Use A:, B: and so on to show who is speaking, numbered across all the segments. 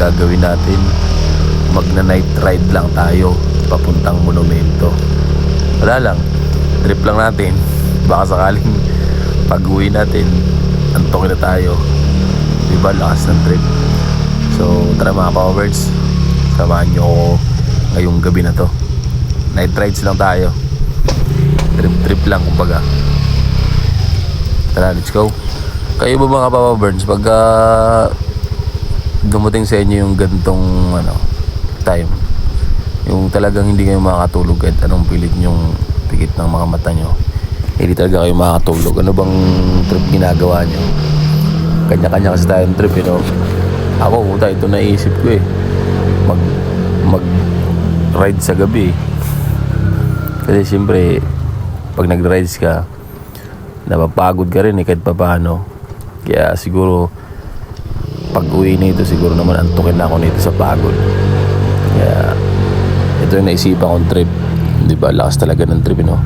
A: gagawin natin, magna night ride lang tayo papuntang monumento. Wala lang, trip lang natin. Baka sakaling pag uwi natin antokin na tayo, diba, lakas ng trip. So tara mga Powerbirds, samahan nyo ako ngayong gabi na to. Night rides lang tayo, trip lang kumbaga. Tara, let's go. Kayo ba mga Powerbirds, pagka dumating sa inyo yung gantong time, yung talagang hindi kayo makakatulog at anong pilit nyong pikit ng mga mata nyo, hindi talaga kayo makakatulog, ano bang trip ginagawa nyo? Kanya-kanya kasi tayong trip, you know. Ako, ito naisip ko mag ride sa gabi. Kasi siyempre pag nag-rides ka, napapagod ka rin kahit pa paano. Kaya siguro pag uwi nito, siguro naman antukin na ako nito sa pagod. Kaya ito yung naisipan kong trip, di ba? Lakas talaga ng trip, no?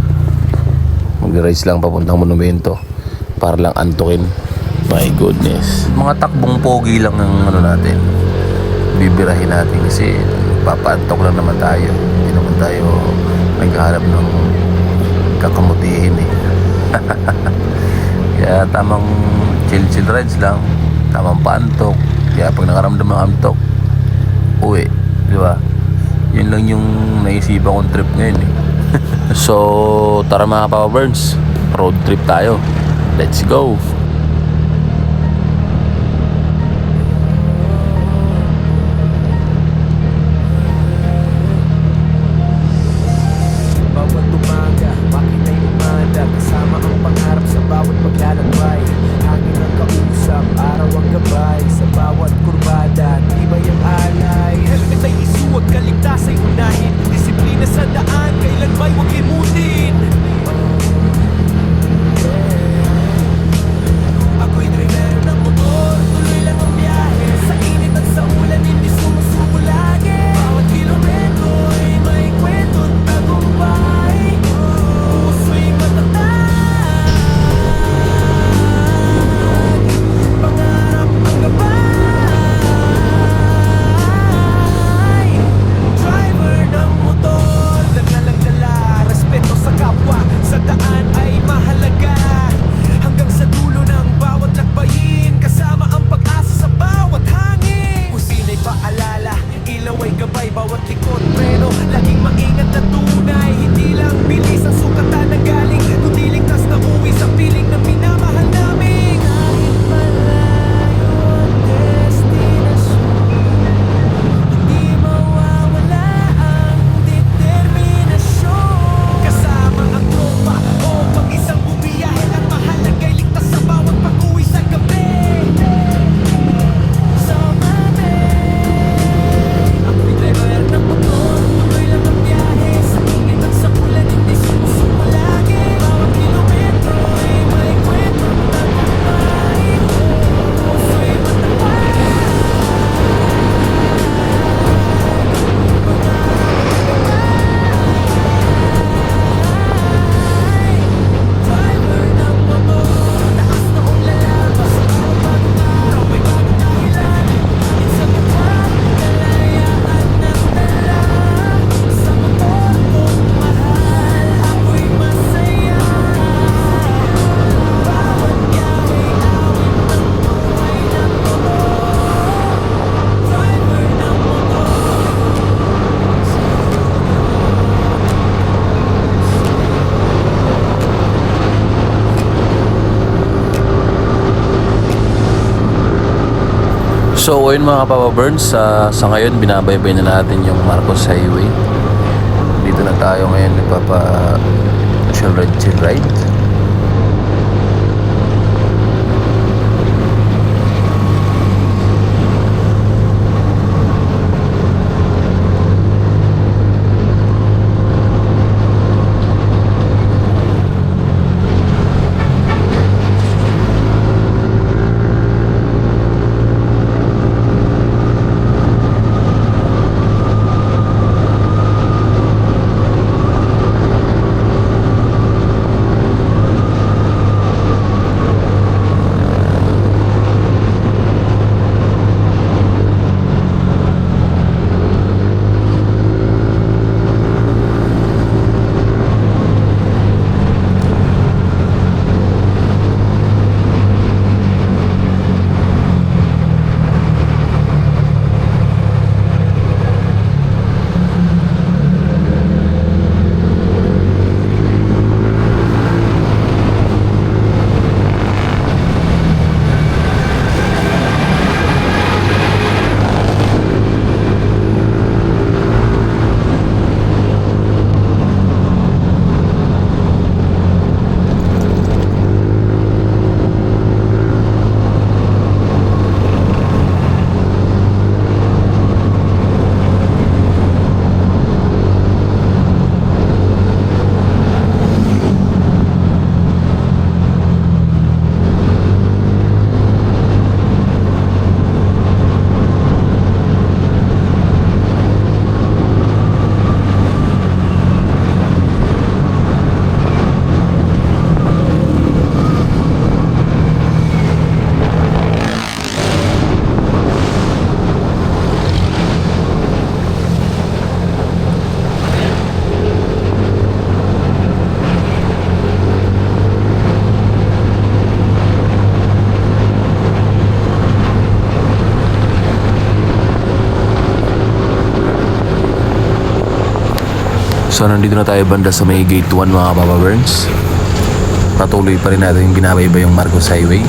A: Mag-rides lang papuntang monumento para lang antukin. My goodness, mga takbong pogi lang ng natin, bibirahin natin kasi papaantok lang naman tayo. Hindi naman tayo naghahanap ng kakamutihin eh. Kaya tamang chill rides lang, tamang paantok. Kaya pag nakaramdam ng antok, uwi, di ba? Yun lang yung naisipan kong trip ngayon eh. So tara mga Powerbirds, road trip tayo. Let's go. So ayun mga Powerbirds, sa ngayon binabaybay na natin yung Marcos Highway. Dito na tayo ngayon chill ride. So nandito na tayo banda sa may gate 1 mga Papa Burns. Patuloy pa rin natin yung binabaybay yung Marcos Highway.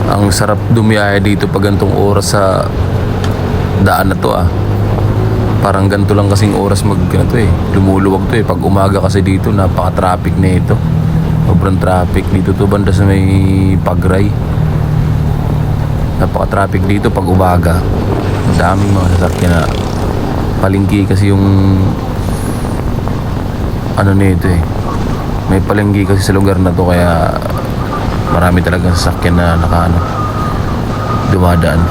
A: Ang sarap dumiyahe dito pag gantong oras sa daan na to Parang ganito lang kasing oras lumuluwag to pag umaga kasi dito napaka-traffic na ito. Sobrang traffic dito to banda sa may Pagray. Napaka-traffic dito pag umaga. Daming mga sasakyan na palengke kasi yung nito may palengke kasi sa lugar na to kaya marami talagang sasakyan na dumadaan.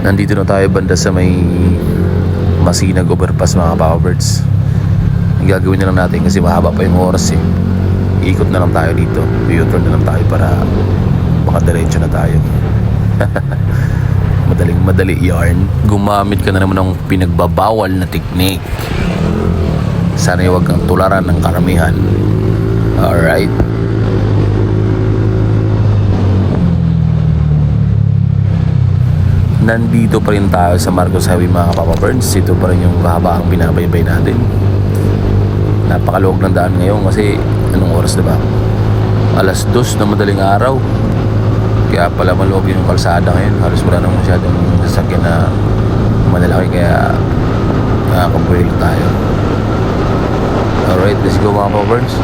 A: Nandito na tayo banda sa may Masinag Overpass mga Papa Birds. Ang gagawin na lang natin kasi mahaba pa yung oras Iikot na lang tayo dito. U-turn na lang tayo para makadiretso na tayo. Madali yarn. Gumamit ka na naman ng pinagbabawal na teknik. Sana huwag kang tularan ng karamihan. Alright. Nandito pa rin tayo sa Marcos Highway mga Papa Burns. Ito pa rin yung kahabaang binabaybay natin. Napakaluwag ng daan ngayon kasi anong oras diba? 2:00 na madaling araw. Kaya pala maluwag yung kalsada ngayon. Halos wala nang masyadong sasakyan na malalaki kaya nakakabuelo tayo. Alright, let's go mga Powerns.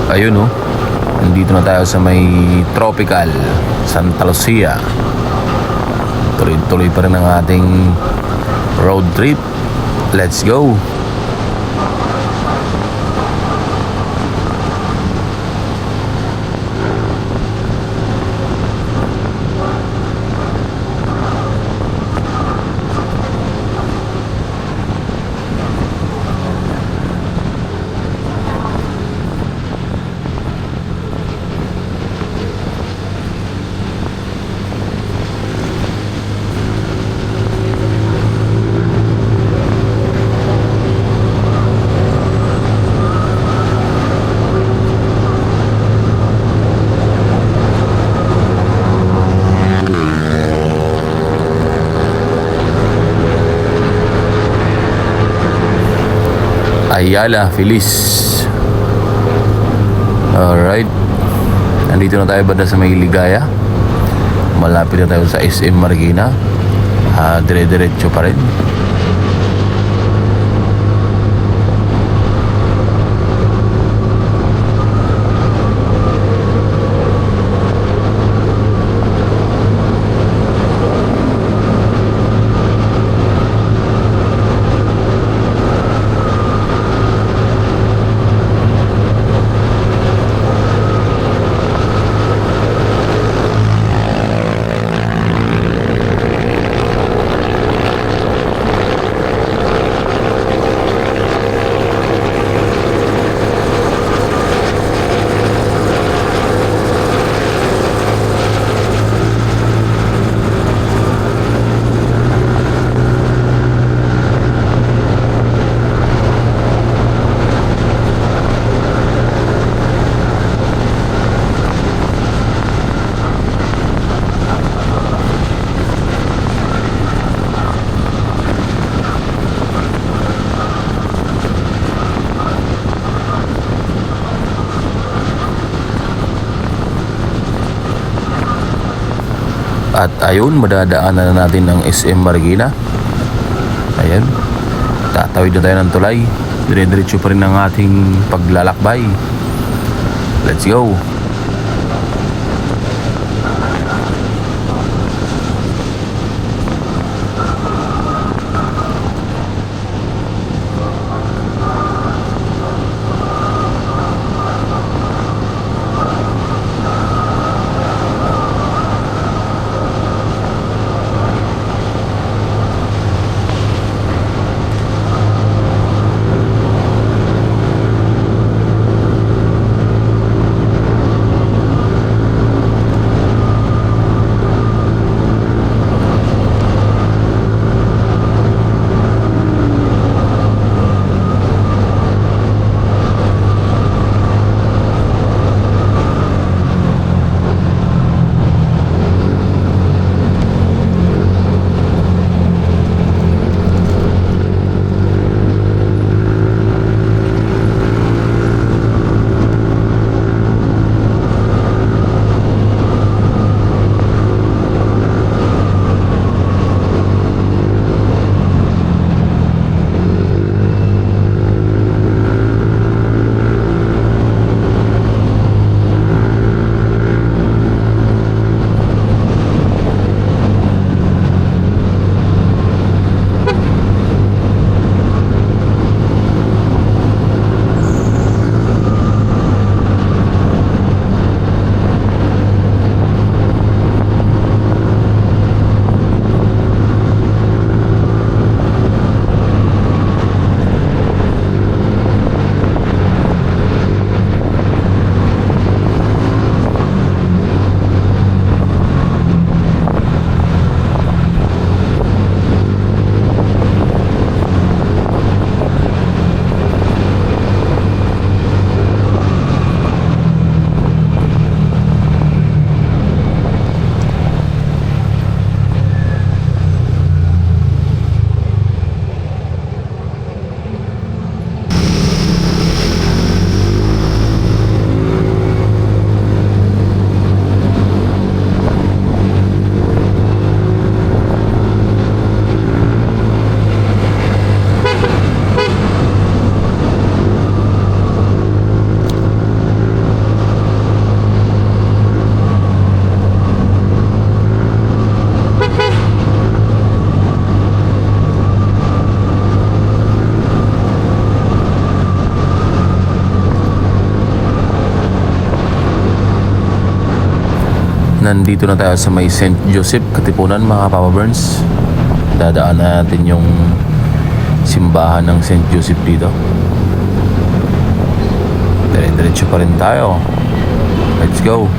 A: Ayun oh, nandito na tayo sa may Tropical Santa Lucia. Tuloy-tuloy pa rin ang ating road trip. Let's go. Ayala, Feliz. Alright, nandito na tayo banda sa may Ligaya. Malapit na tayo sa SM Marikina. Dire-diretso pa rin. At ayun, madadaanan na natin ang SM Marikina. Ayan, tatawid na tayo ng tulay. Dire-diretso pa rin ang ating paglalakbay. Let's go. Nandito na tayo sa may St. Joseph, Katipunan mga Papa Burns. Dadaan natin yung simbahan ng St. Joseph dito. Dire-diretso pa rin tayo. Let's go.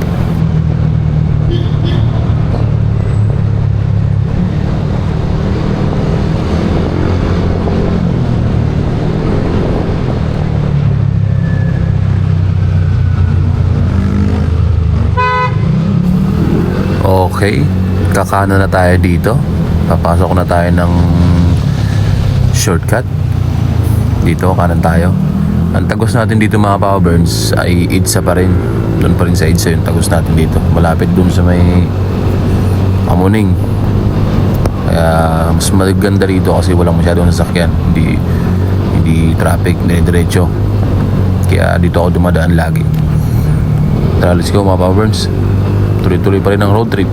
A: Okay, kakana na tayo dito. Papasok na tayo ng shortcut. Dito, kanan tayo. Ang tagos natin dito mga Papa Burns ay EDSA pa rin. Doon pa rin sa EDSA yung tagos natin dito. Malapit doon sa may Amuning. Kaya mas maganda rito kasi walang masyadong nasakyan. Hindi traffic, dire-diretso. Kaya dito ako dumadaan lagi. Tara, let's go mga Papa Burns. Tuloy-tuloy pa rin ang road trip.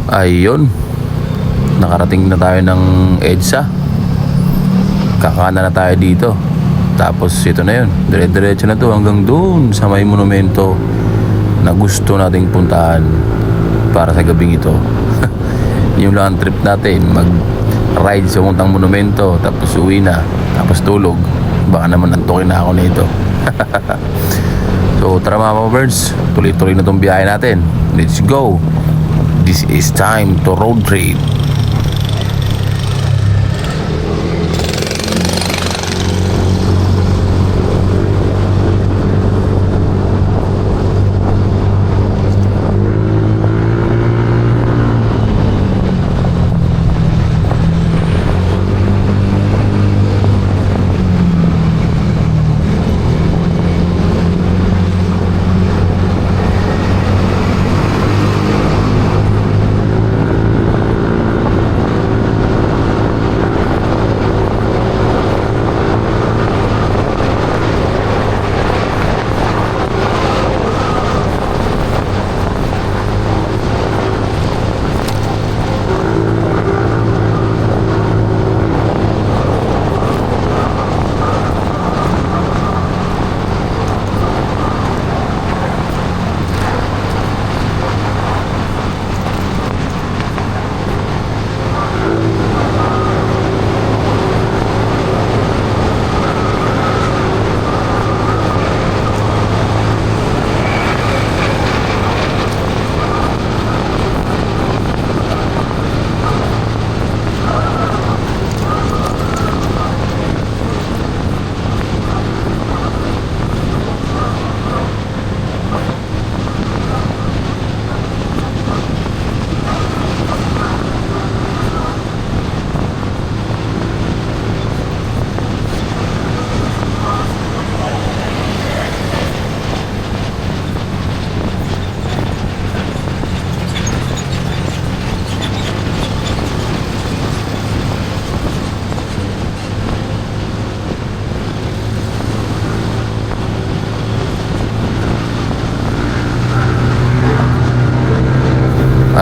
A: Ayun, nakarating na tayo ng EDSA. Kakana na tayo dito. Tapos ito na yun, dire-diretso na to hanggang doon sa may monumento na gusto nating puntahan para sa gabing ito. Yung lang ang trip natin, mag-ride sa puntang monumento, tapos uwi na, tapos tulog. Baka naman antukin na ako nito. So tara mga birds, tuloy-tuloy na tong biyahe natin. Let's go. This is time to road trip.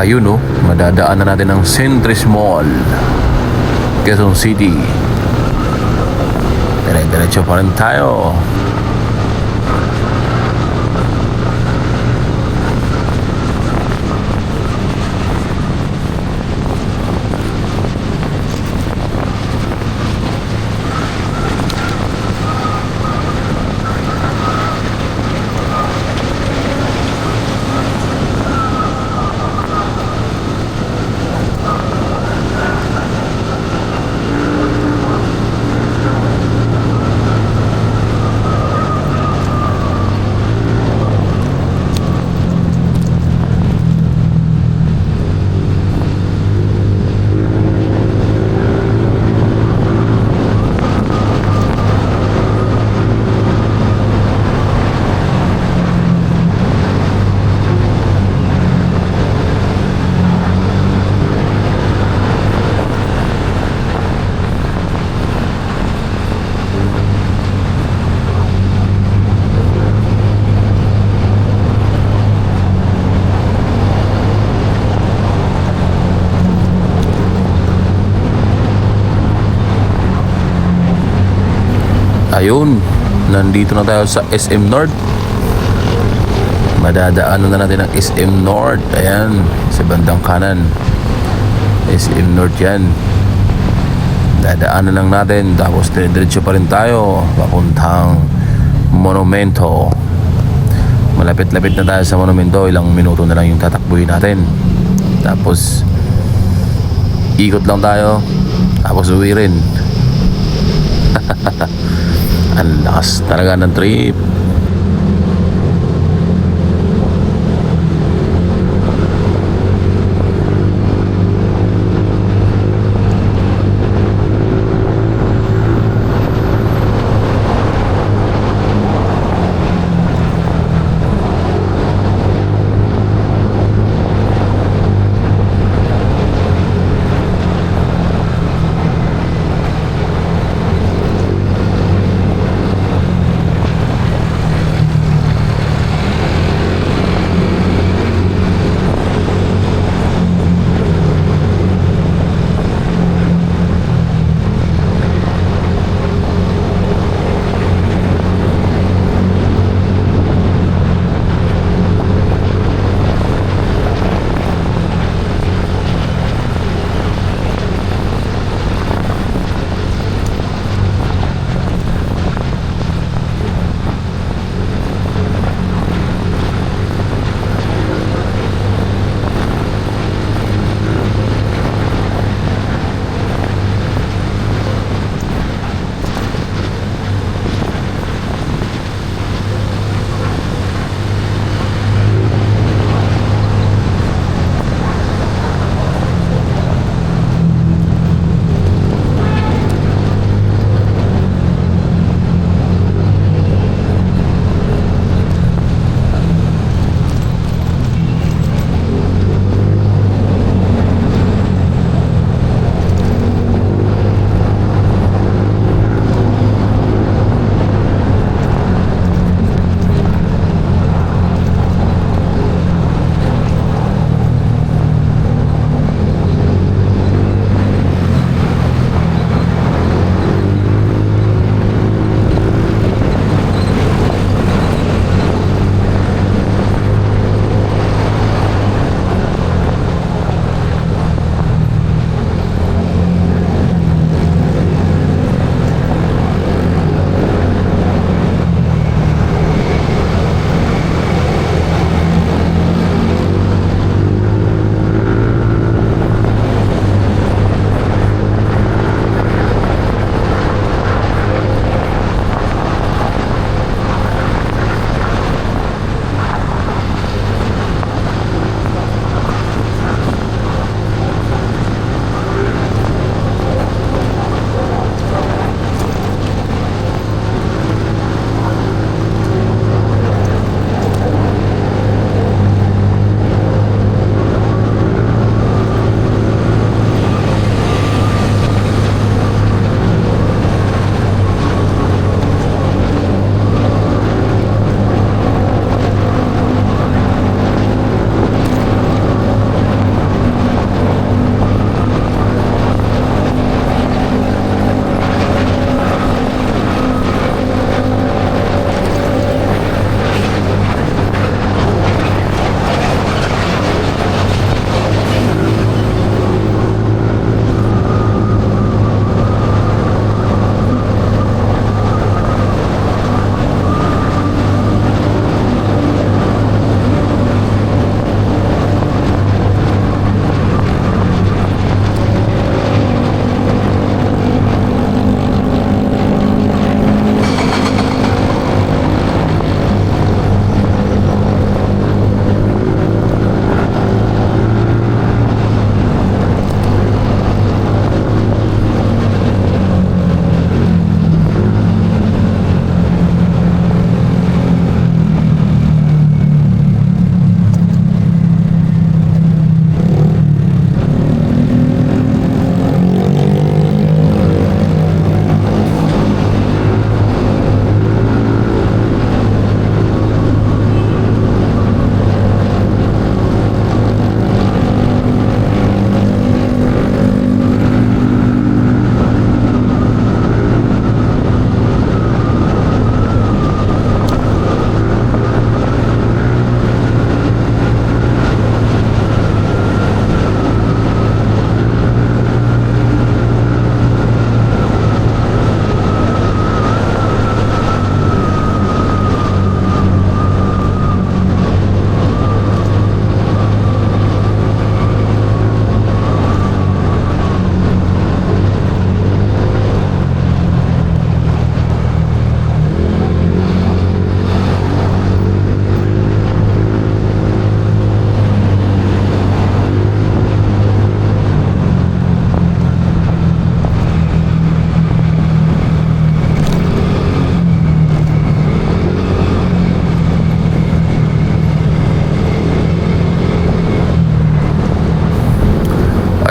A: Ayun no, madadaan na natin ang Centris Mall, Quezon City. Dire-diretso pa rin tayo. Ayun, nandito na tayo sa SM North. Madadaanan na natin ang SM North. Ayan, sa bandang kanan. SM North yan. Dadaanan lang natin. Tapos diretso pa rin tayo papuntang Monumento. Malapit-lapit na tayo sa Monumento. Ilang minuto na lang yung tatakbuhin natin. Tapos ikot lang tayo. Tapos uwi rin. Ang lakas talaga ng trip.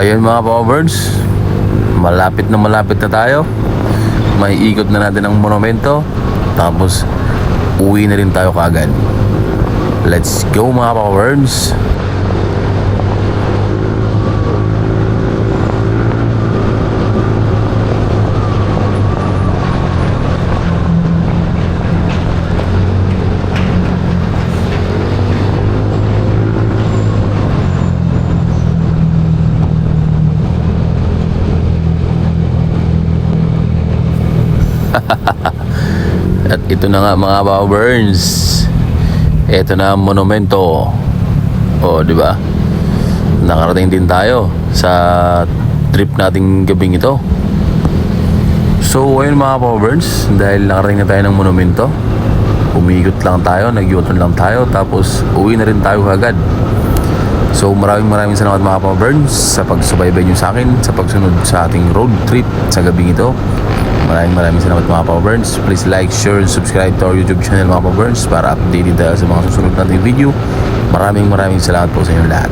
A: ayun mga Powerbirds, malapit na tayo. May ikot na natin ang monumento, tapos uwi na rin tayo kaagad. Let's go mga Powerbirds. At ito na nga mga Powerbirds, ito na ang monumento. O, di ba? Nakarating din tayo sa trip nating gabing ito. So, ayun mga Powerbirds, dahil nakarating na tayo ng monumento, umikot lang tayo, nag-U-turn lang tayo, tapos uwi na rin tayo agad. So, maraming salamat mga Powerbirds sa pagsubaybay nyo sa akin, sa pagsunod sa ating road trip sa gabing ito. Maraming salamat mga Powerbirds. Please like, share, and subscribe to our YouTube channel mga Powerbirds para updated tayo sa mga susunod nating video. Maraming salamat po sa inyo lahat.